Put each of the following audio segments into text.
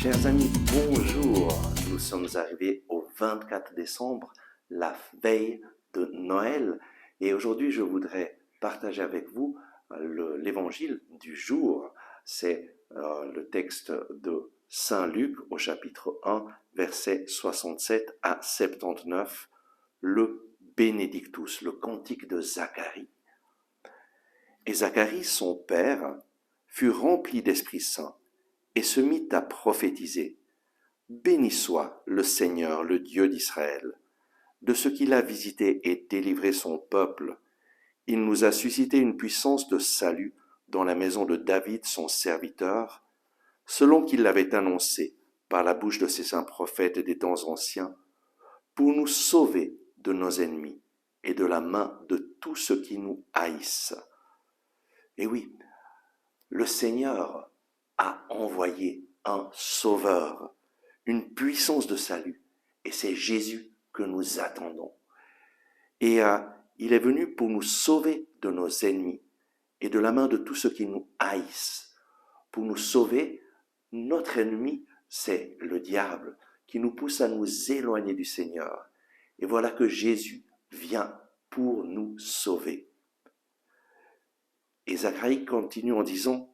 Chers amis, bonjour. Nous sommes arrivés au 24 décembre, la veille de Noël. Et aujourd'hui, je voudrais partager avec vous l'évangile du jour. C'est le texte de Saint Luc au chapitre 1, versets 67 à 79, le Bénédictus, le cantique de Zacharie. Et Zacharie, son père, fut rempli d'Esprit Saint et se mit à prophétiser. Béni soit le Seigneur, le Dieu d'Israël, de ce qu'il a visité et délivré son peuple. Il nous a suscité une puissance de salut dans la maison de David, son serviteur, selon qu'il l'avait annoncé par la bouche de ses saints prophètes des temps anciens, pour nous sauver de nos ennemis et de la main de tous ceux qui nous haïssent. Et oui, le Seigneur a envoyé un sauveur, une puissance de salut, et c'est Jésus que nous attendons. Et il est venu pour nous sauver de nos ennemis et de la main de tous ceux qui nous haïssent. Pour nous sauver, notre ennemi, c'est le diable, qui nous pousse à nous éloigner du Seigneur. Et voilà que Jésus vient pour nous sauver. Et Zacharie continue en disant,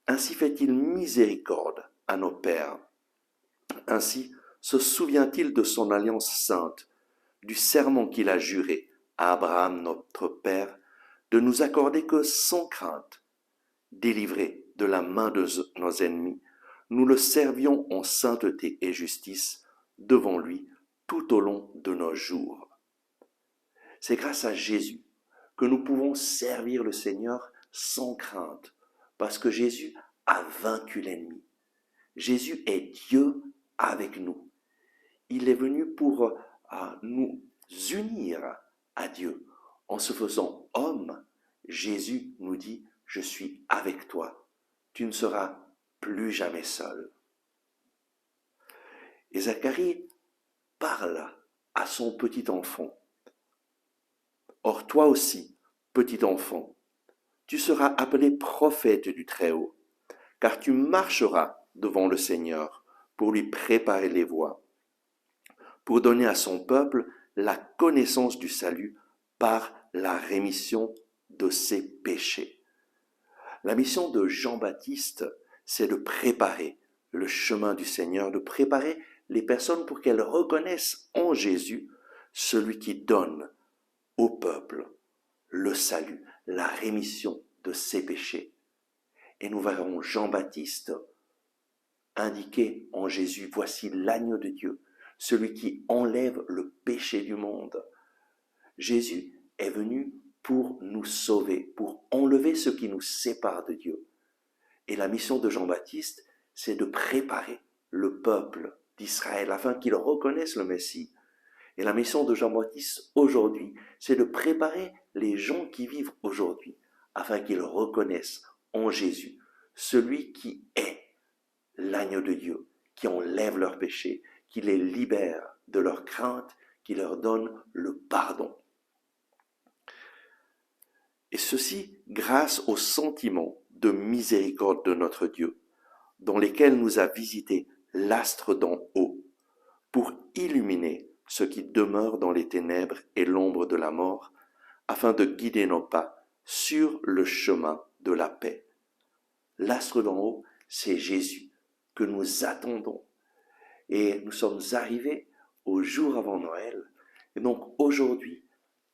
« Ainsi fait-il miséricorde à nos pères. Ainsi se souvient-il de son alliance sainte, du serment qu'il a juré à Abraham notre père, de nous accorder que sans crainte, délivrés de la main de nos ennemis, nous le servions en sainteté et justice devant lui tout au long de nos jours. » C'est grâce à Jésus que nous pouvons servir le Seigneur sans crainte, parce que Jésus a vaincu l'ennemi. Jésus est Dieu avec nous. Il est venu pour nous unir à Dieu. En se faisant homme, Jésus nous dit, « Je suis avec toi. Tu ne seras plus jamais seul. » Et Zacharie parle à son petit enfant. « Or toi aussi, petit enfant, tu seras appelé prophète du Très-Haut, car tu marcheras devant le Seigneur pour lui préparer les voies, pour donner à son peuple la connaissance du salut par la rémission de ses péchés. » La mission de Jean-Baptiste, c'est de préparer le chemin du Seigneur, de préparer les personnes pour qu'elles reconnaissent en Jésus celui qui donne au peuple le salut, la rémission de ses péchés. Et nous verrons Jean-Baptiste indiquer en Jésus, voici l'agneau de Dieu, celui qui enlève le péché du monde. Jésus est venu pour nous sauver, pour enlever ce qui nous sépare de Dieu. Et la mission de Jean-Baptiste, c'est de préparer le peuple d'Israël afin qu'ils reconnaissent le Messie. Et la mission de Jean-Baptiste aujourd'hui, c'est de préparer les gens qui vivent aujourd'hui afin qu'ils reconnaissent en Jésus celui qui est l'agneau de Dieu, qui enlève leurs péchés, qui les libère de leurs craintes, qui leur donne le pardon. Et ceci grâce au sentiment de miséricorde de notre Dieu, dans lesquels nous a visité l'astre d'en haut, pour illuminer ceux qui demeurent dans les ténèbres et l'ombre de la mort, afin de guider nos pas sur le chemin de la paix. L'astre d'en haut, c'est Jésus que nous attendons. Et nous sommes arrivés au jour avant Noël. Et donc aujourd'hui,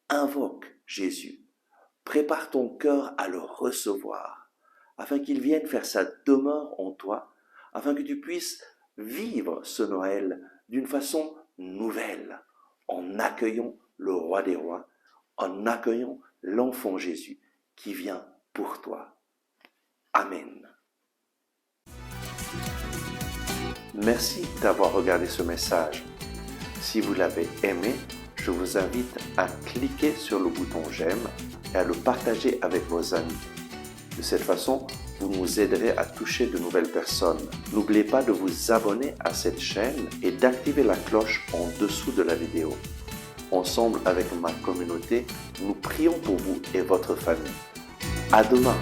invoque Jésus. Prépare ton cœur à le recevoir, afin qu'il vienne faire sa demeure en toi, afin que tu puisses vivre ce Noël d'une façon nouvelle, en accueillant le Roi des Rois, en accueillant l'enfant Jésus qui vient pour toi. Amen. Merci d'avoir regardé ce message. Si vous l'avez aimé, je vous invite à cliquer sur le bouton j'aime et à le partager avec vos amis. De cette façon, vous nous aiderez à toucher de nouvelles personnes. N'oubliez pas de vous abonner à cette chaîne et d'activer la cloche en dessous de la vidéo. Ensemble avec ma communauté, nous prions pour vous et votre famille. À demain!